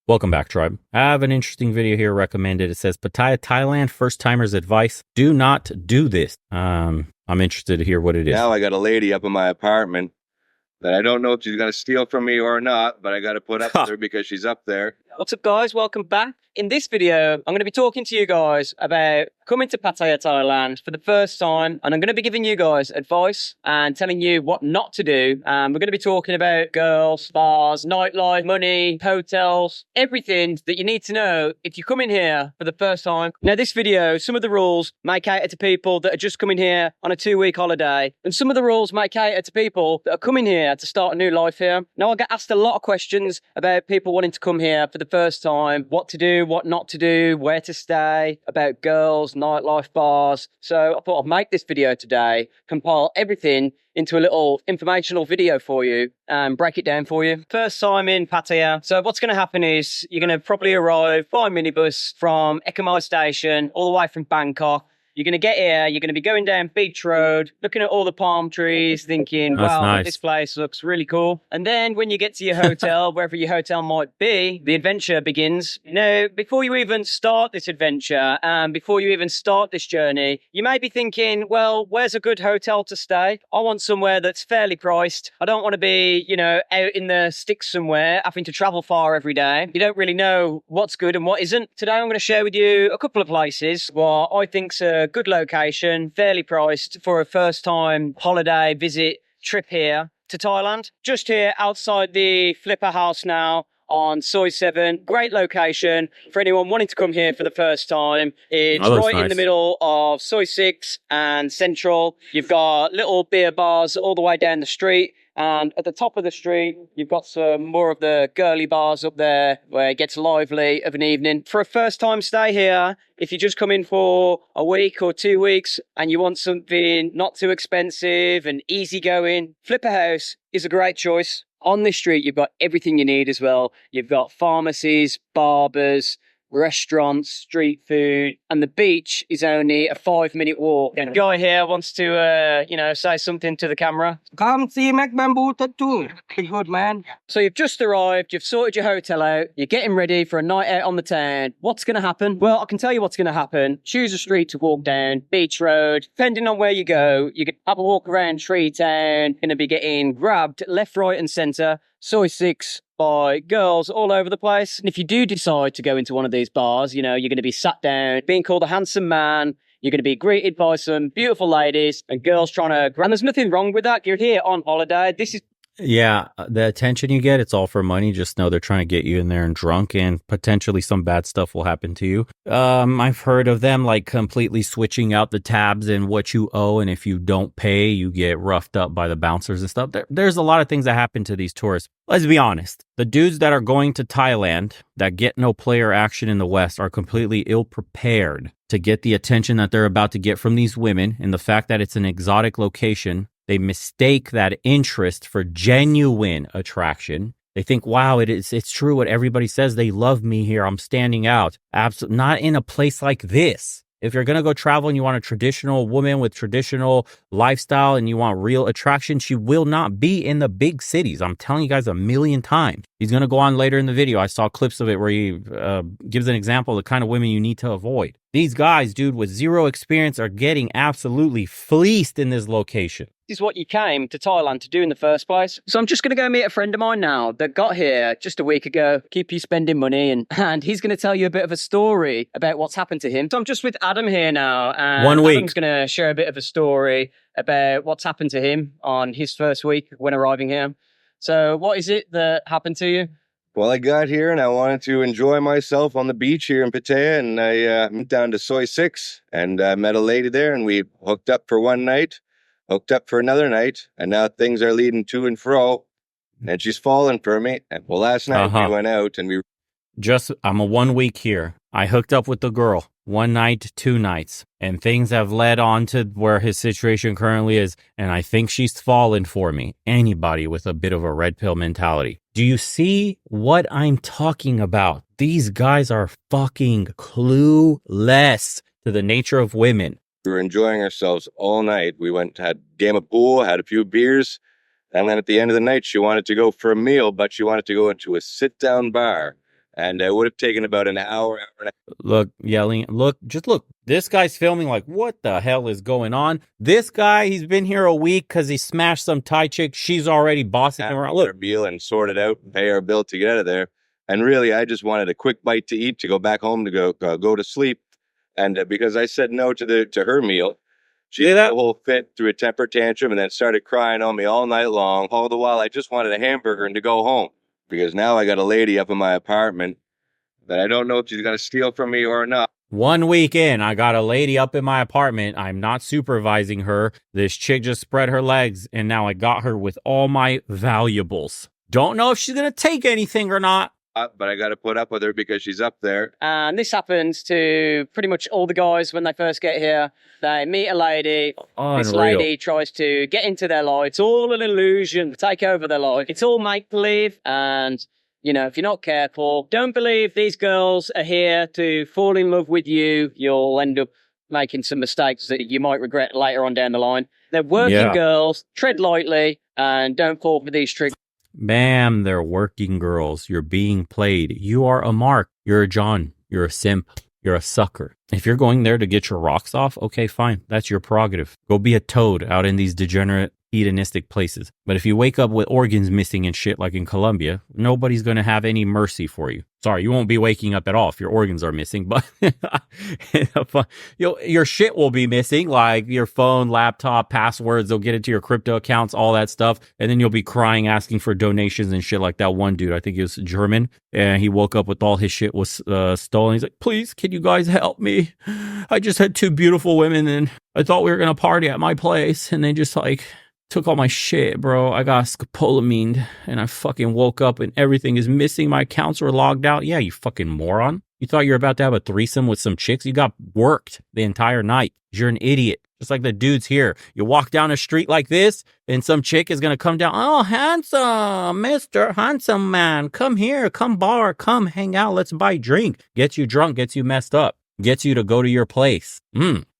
Welcome back, tribe. I have an interesting video here recommended. It says Pattaya, Thailand, first timers advice. Do not do this. I'm interested to hear what it is. Now I got a lady up in my apartment that I don't know if she's going to steal from me or not, but I got to put up with her because she's up there. What's up, guys? Welcome back. In this video, I'm going to be talking to you guys about coming to Pattaya, Thailand for the first time, and I'm going to be giving you guys advice and telling you what not to do. We're going to be talking about girls, bars, nightlife, money, hotels, everything that you need to know if you come in here for the first time. Now, this video, some of the rules may cater to people that are just coming here on a 2-week holiday, and some of the rules may cater to people that are coming here to start a new life here. Now, I get asked a lot of questions about people wanting to come here for the first time, what to do, what not to do, where to stay, about girls, nightlife, bars. So I thought I'd make this video today, compile everything into a little informational video for you and break it down for you. First time in Pattaya. So what's going to happen is you're going to probably arrive by minibus from Ekamai station all the way from Bangkok. You're going to get here, you're going to be going down Beach Road, looking at all the palm trees, thinking, wow, nice. This place looks really cool. And then when you get to your hotel, wherever your hotel might be, the adventure begins. Now, before you even start this adventure, and before you even start this journey, you may be thinking, well, where's a good hotel to stay? I want somewhere that's fairly priced. I don't want to be, out in the sticks somewhere, having to travel far every day. You don't really know what's good and what isn't. Today, I'm going to share with you a couple of places what I think's a good location, fairly priced for a first-time holiday visit trip here to Thailand. Just here outside the Flipper House now on Soi 7. Great location for anyone wanting to come here for the first time. It's right in the middle of Soi 6 and Central. You've got little beer bars all the way down the street. And at the top of the street, you've got some more of the girly bars up there where it gets lively of an evening. For a first-time stay here, if you just come in for a week or 2 weeks and you want something not too expensive and easygoing, Flipper House is a great choice. On this street, you've got everything you need as well. You've got pharmacies, barbers, restaurants, street food, and the beach is only a 5-minute walk. And guy here wants to, say something to the camera. Come see Mac Bamboo Tattoo. Good man. So you've just arrived, you've sorted your hotel out, you're getting ready for a night out on the town. What's going to happen? Well, I can tell you what's going to happen. Choose a street to walk down, Beach Road. Depending on where you go, you can have a walk around Tree Town, going to be getting grabbed left, right, and centre. Soi 6 by girls all over the place. And if you do decide to go into one of these bars, you're going to be sat down, being called a handsome man. You're going to be greeted by some beautiful ladies and girls trying to... And there's nothing wrong with that. You're here on holiday. This is... Yeah, the attention you get, it's all for money. Just know they're trying to get you in there and drunk, and potentially some bad stuff will happen to you. I've heard of them like completely switching out the tabs and what you owe, and if you don't pay, you get roughed up by the bouncers and stuff. There's a lot of things that happen to these tourists. Let's be honest. The dudes that are going to Thailand that get no player action in the West are completely ill-prepared to get the attention that they're about to get from these women, and the fact that it's an exotic location. They mistake that interest for genuine attraction. They think, wow, it's true what everybody says. They love me here. I'm standing out. Absolutely not in a place like this. If you're going to go travel and you want a traditional woman with traditional lifestyle and you want real attraction, she will not be in the big cities. I'm telling you guys 1,000,000 times. He's going to go on later in the video. I saw clips of it where he gives an example of the kind of women you need to avoid. These guys, dude, with zero experience are getting absolutely fleeced in this location. This is what you came to Thailand to do in the first place. So I'm just going to go meet a friend of mine now that got here just a week ago. Keep you spending money, and he's going to tell you a bit of a story about what's happened to him. So I'm just with Adam here now, and 1 week. Adam's going to share a bit of a story about what's happened to him on his first week when arriving here. So what is it that happened to you? Well, I got here and I wanted to enjoy myself on the beach here in Pattaya, and I went down to Soi 6 and met a lady there, and we hooked up for one night, hooked up for another night, and now things are leading to and fro, and she's fallen for me. And well, last night we went out and I'm a 1 week here. I hooked up with the girl. 1 night, 2 nights. And things have led on to where his situation currently is. And I think she's fallen for me. Anybody with a bit of a red pill mentality. Do you see what I'm talking about? These guys are fucking clueless to the nature of women. We were enjoying ourselves all night. We went, had a game of pool, had a few beers. And then at the end of the night, she wanted to go for a meal, but she wanted to go into a sit-down bar. And it would have taken about an hour and a Look, yelling. Look, just look. This guy's filming like, what the hell is going on? This guy, he's been here a week because he smashed some Thai chick. She's already bossing him around. half our Look, meal and sort it out and pay our bill to get out of there. And really, I just wanted a quick bite to eat to go back home to go to sleep. And because I said no to her meal, she See had that? a whole fit, threw a temper tantrum, and then started crying on me all night long. All the while, I just wanted a hamburger and to go home because now I got a lady up in my apartment that I don't know if she's gonna steal from me or not. 1 week in, I got a lady up in my apartment. I'm not supervising her. This chick just spread her legs, and now I got her with all my valuables. Don't know if she's going to take anything or not. But I got to put up with her because she's up there. And this happens to pretty much all the guys when they first get here. They meet a lady. This Unreal. lady tries to get into their life. It's all an illusion, take over their life. It's all make-believe. And, you know, if you're not careful, don't believe these girls are here to fall in love with you. You'll end up making some mistakes that you might regret later on down the line. They're working girls. Tread lightly and don't fall for these tricks. Bam, they're working girls. You're being played. You are a mark. You're a John. You're a simp. You're a sucker. If you're going there to get your rocks off, okay, fine. That's your prerogative. Go be a toad out in these degenerate, hedonistic places. But if you wake up with organs missing and shit like in Colombia, nobody's going to have any mercy for you. Sorry, you won't be waking up at all if your organs are missing, but your shit will be missing, like your phone, laptop, passwords. They'll get into your crypto accounts, all that stuff. And then you'll be crying, asking for donations and shit like that one dude. I think he was German. And he woke up with all his shit was stolen. He's like, please, can you guys help me? I just had 2 beautiful women and I thought we were going to party at my place. And they just like took all my shit, bro. I got scopolamine and I fucking woke up and everything is missing. My accounts were logged out. Yeah, you fucking moron. You thought you were about to have a threesome with some chicks? You got worked the entire night. You're an idiot. Just like the dudes here. You walk down a street like this and some chick is going to come down. Oh, handsome, Mr. Handsome Man. Come here, come bar, come hang out. Let's buy a drink. Gets you drunk, gets you messed up. Gets you to go to your place.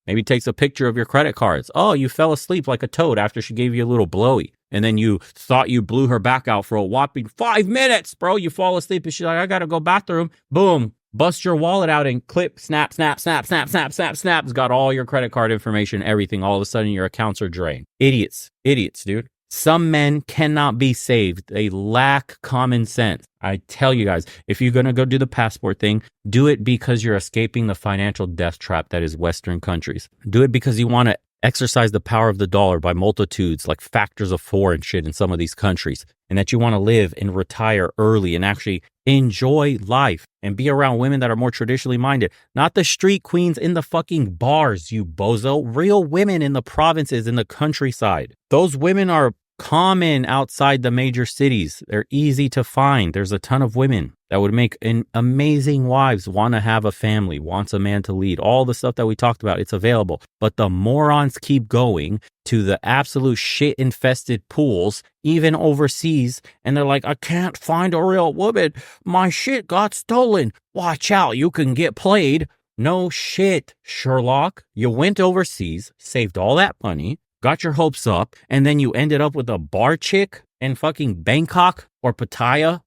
Maybe takes a picture of your credit cards. Oh, you fell asleep like a toad after she gave you a little blowy. And then you thought you blew her back out for a whopping 5 minutes, bro. You fall asleep and she's like, I got to go bathroom. Boom. Bust your wallet out and clip, snap, snap, snap, snap, snap, snap, snap. It's got all your credit card information, everything. All of a sudden your accounts are drained. Idiots. Idiots, dude. Some men cannot be saved. They lack common sense. I tell you guys, if you're going to go do the passport thing, do it because you're escaping the financial death trap that is Western countries. Do it because you want to exercise the power of the dollar by multitudes, like factors of 4 and shit in some of these countries, and that you want to live and retire early and actually enjoy life and be around women that are more traditionally minded, not the street queens in the fucking bars, you bozo. Real women in the provinces, in the countryside. Those women are common outside the major cities. They're easy to find. There's a ton of women that would make an amazing wives, want to have a family, wants a man to lead. All the stuff that we talked about, it's available. But the morons keep going to the absolute shit-infested pools, even overseas, and they're like, I can't find a real woman. My shit got stolen. Watch out, you can get played. No shit, Sherlock. You went overseas, saved all that money, got your hopes up, and then you ended up with a bar chick in fucking Bangkok or Pattaya?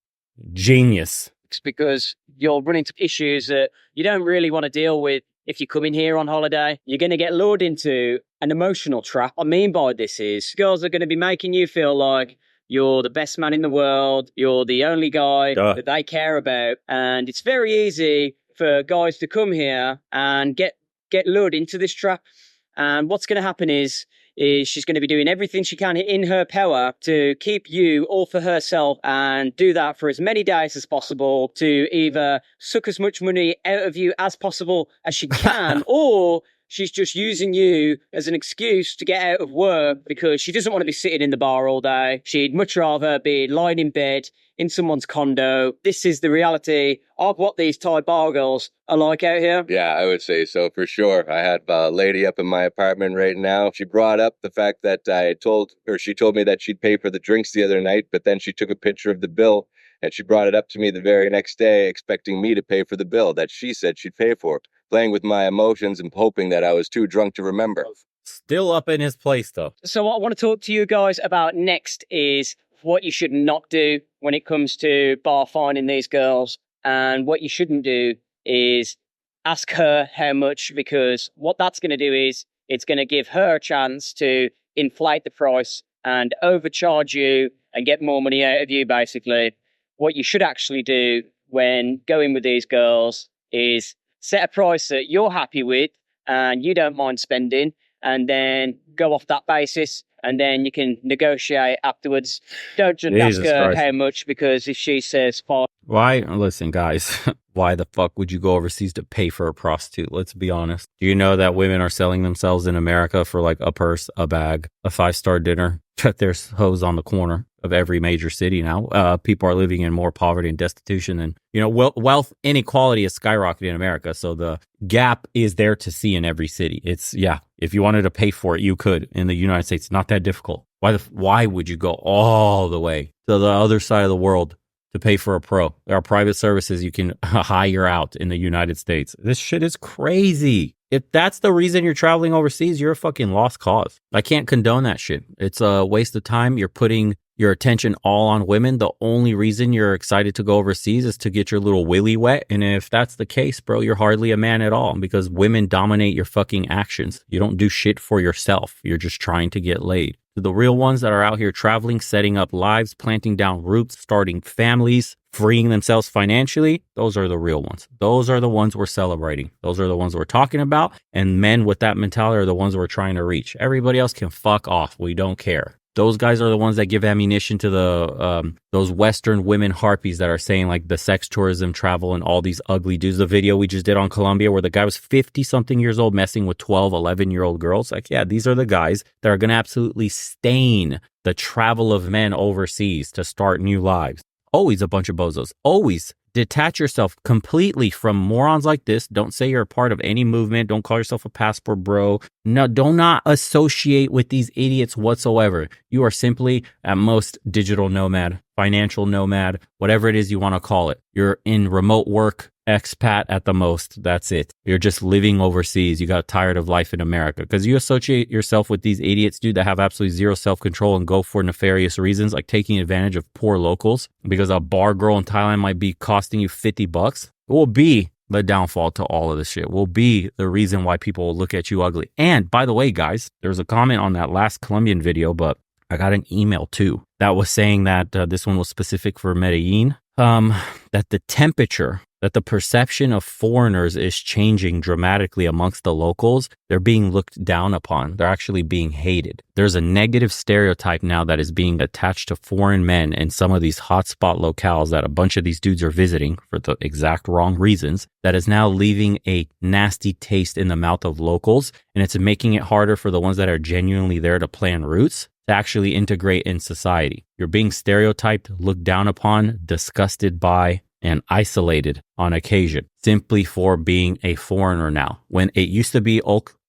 Genius. Because you'll run into issues that you don't really want to deal with if you come in here on holiday. You're going to get lured into an emotional trap. What I mean by this is girls are going to be making you feel like you're the best man in the world. You're the only guy that they care about. And it's very easy for guys to come here and get lured into this trap. And what's going to happen is she's going to be doing everything she can in her power to keep you all for herself and do that for as many days as possible to either suck as much money out of you as possible as she can, or she's just using you as an excuse to get out of work because she doesn't want to be sitting in the bar all day. She'd much rather be lying in bed in someone's condo. This is the reality of what these Thai bar girls are like out here. Yeah, I would say so for sure. I had a lady up in my apartment right now. She brought up the fact that she told me that she'd pay for the drinks the other night, but then she took a picture of the bill and she brought it up to me the very next day, expecting me to pay for the bill that she said she'd pay for, playing with my emotions and hoping that I was too drunk to remember. Still up in his place, though. So what I want to talk to you guys about next is what you should not do when it comes to bar finding these girls. And what you shouldn't do is ask her how much, because what that's going to do is it's going to give her a chance to inflate the price and overcharge you and get more money out of you, basically. What you should actually do when going with these girls is set a price that you're happy with and you don't mind spending, and then go off that basis, and then you can negotiate afterwards. Don't just ask Jesus her Christ. how much, because if she says fine. Why? Listen, guys, why the fuck would you go overseas to pay for a prostitute? Let's be honest. Do you know that women are selling themselves in America for like a purse, a bag, a 5-star dinner? There's hoes on the corner of every major city now. People are living in more poverty and destitution than, wealth inequality is skyrocketing in America. So the gap is there to see in every city. It's, yeah, if you wanted to pay for it, you could in the United States. Not that difficult. Why would you go all the way to the other side of the world to pay for a pro? There are private services you can hire out in the United States. This shit is crazy. If that's the reason you're traveling overseas, you're a fucking lost cause. I can't condone that shit. It's a waste of time. You're putting your attention all on women. The only reason you're excited to go overseas is to get your little willy wet. And if that's the case, bro, you're hardly a man at all, because women dominate your fucking actions. You don't do shit for yourself. You're just trying to get laid. The real ones that are out here traveling, setting up lives, planting down roots, starting families, freeing themselves financially, those are the real ones. Those are the ones we're celebrating. Those are the ones we're talking about. And men with that mentality are the ones we're trying to reach. Everybody else can fuck off. We don't care. Those guys are the ones that give ammunition to the those Western women harpies that are saying like the sex tourism travel and all these ugly dudes. The video we just did on Colombia where the guy was 50-something years old messing with 12, 11-year-old girls. Like, yeah, these are the guys that are going to absolutely stain the travel of men overseas to start new lives. Always a bunch of bozos. Always detach yourself completely from morons like this. Don't say you're a part of any movement. Don't call yourself a passport bro. No, do not associate with these idiots whatsoever. You are simply at most digital nomad, financial nomad, whatever it is you want to call it. You're in remote work, expat at the most. That's it. You're just living overseas. You got tired of life in America because you associate yourself with these idiots, dude, that have absolutely zero self-control and go for nefarious reasons, like taking advantage of poor locals because a bar girl in Thailand might be costing you $50. It will be the downfall to all of this shit. Will be the reason why people will look at you ugly. And by the way, guys, there was a comment on that last Colombian video, but I got an email too that was saying that this one was specific for Medellin, that the temperature, that the perception of foreigners is changing dramatically amongst the locals. They're being looked down upon. They're actually being hated. There's a negative stereotype now that is being attached to foreign men in some of these hotspot locales that a bunch of these dudes are visiting for the exact wrong reasons, that is now leaving a nasty taste in the mouth of locals. And it's making it harder for the ones that are genuinely there to plan routes to actually integrate in society. You're being stereotyped, looked down upon, disgusted by, and isolated on occasion simply for being a foreigner now. When it used to be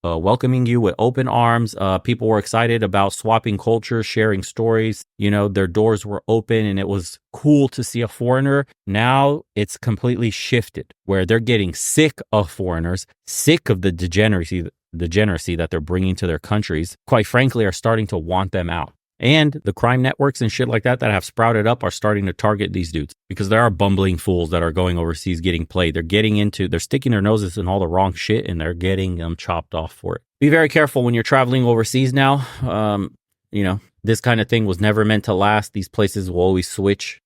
welcoming you with open arms, people were excited about swapping cultures, sharing stories, their doors were open and it was cool to see a foreigner. Now it's completely shifted where they're getting sick of foreigners, sick of the degeneracy that they're bringing to their countries, quite frankly, are starting to want them out. And the crime networks and shit like that have sprouted up are starting to target these dudes because there are bumbling fools that are going overseas getting played. They're sticking their noses in all the wrong shit and they're getting them chopped off for it. Be very careful when you're traveling overseas now. This kind of thing was never meant to last. These places will always switch.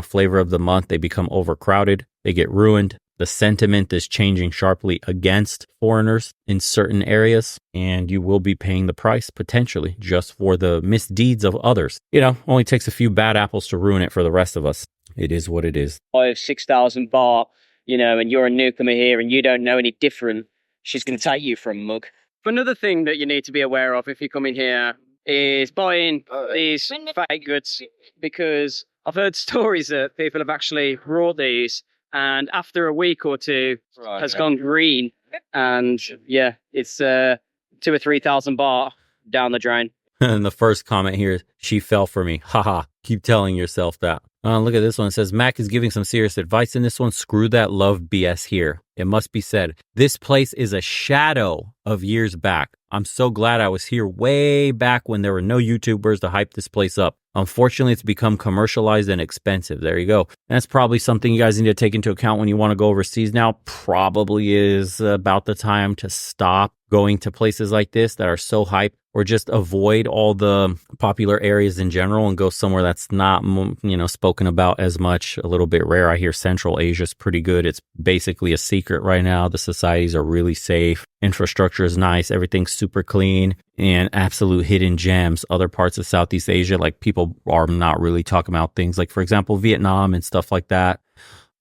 Flavor of the month, they become overcrowded. They get ruined. The sentiment is changing sharply against foreigners in certain areas, and you will be paying the price potentially just for the misdeeds of others. Only takes a few bad apples to ruin it for the rest of us. It is what it is. 6,000 baht, and you're a newcomer here and you don't know any different, she's going to take you for a mug. Another thing that you need to be aware of if you come in here is buying these fake goods, because I've heard stories that people have actually brought these and after a week or two has gone green, and yeah, it's 2,000 or 3,000 baht down the drain. And the first comment here, she fell for me. Haha. Keep telling yourself that. Look at this one. It says, Mac is giving some serious advice in this one. Screw that love BS here. It must be said, this place is a shadow of years back. I'm so glad I was here way back when there were no YouTubers to hype this place up. Unfortunately, it's become commercialized and expensive. There you go. And that's probably something you guys need to take into account when you want to go overseas now. Probably is about the time to stop going to places like this that are so hyped, or just avoid all the popular areas in general and go somewhere that's not, spoken about as much, a little bit rare. I hear Central Asia is pretty good. It's basically a secret right now. The societies are really safe. Infrastructure is nice. Everything's super clean, and absolute hidden gems. Other parts of Southeast Asia, like, people are not really talking about things like, for example, Vietnam and stuff like that.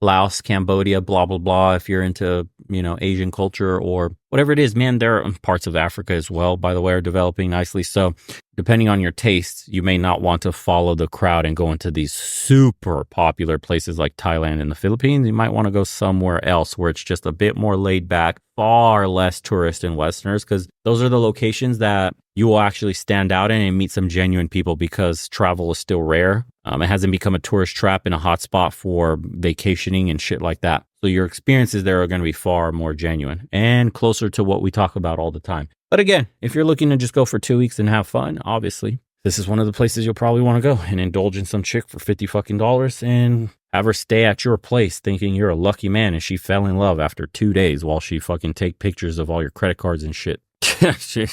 Laos, Cambodia, blah, blah, blah. If you're into, Asian culture or whatever it is, man, there are parts of Africa as well, by the way, are developing nicely. So depending on your tastes, you may not want to follow the crowd and go into these super popular places like Thailand and the Philippines. You might want to go somewhere else where it's just a bit more laid back, far less tourist and Westerners, because those are the locations that you will actually stand out in and meet some genuine people, because travel is still rare. It hasn't become a tourist trap and a hotspot for vacationing and shit like that. So your experiences there are going to be far more genuine and closer to what we talk about all the time. But again, if you're looking to just go for 2 weeks and have fun, obviously, this is one of the places you'll probably want to go and indulge in some chick for $50 and have her stay at your place thinking you're a lucky man and she fell in love after 2 days while she fucking take pictures of all your credit cards and shit.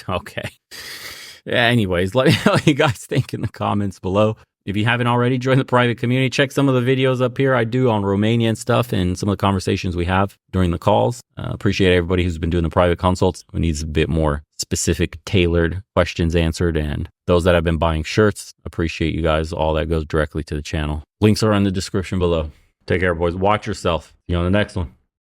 Okay. Anyways, let me know what you guys think in the comments below. If you haven't already, join the private community. Check some of the videos up here I do on Romania and stuff, and some of the conversations we have during the calls. Appreciate everybody who's been doing the private consults, who needs a bit more specific, tailored questions answered. And those that have been buying shirts, appreciate you guys. All that goes directly to the channel. Links are in the description below. Take care, boys. Watch yourself. See you on the next one.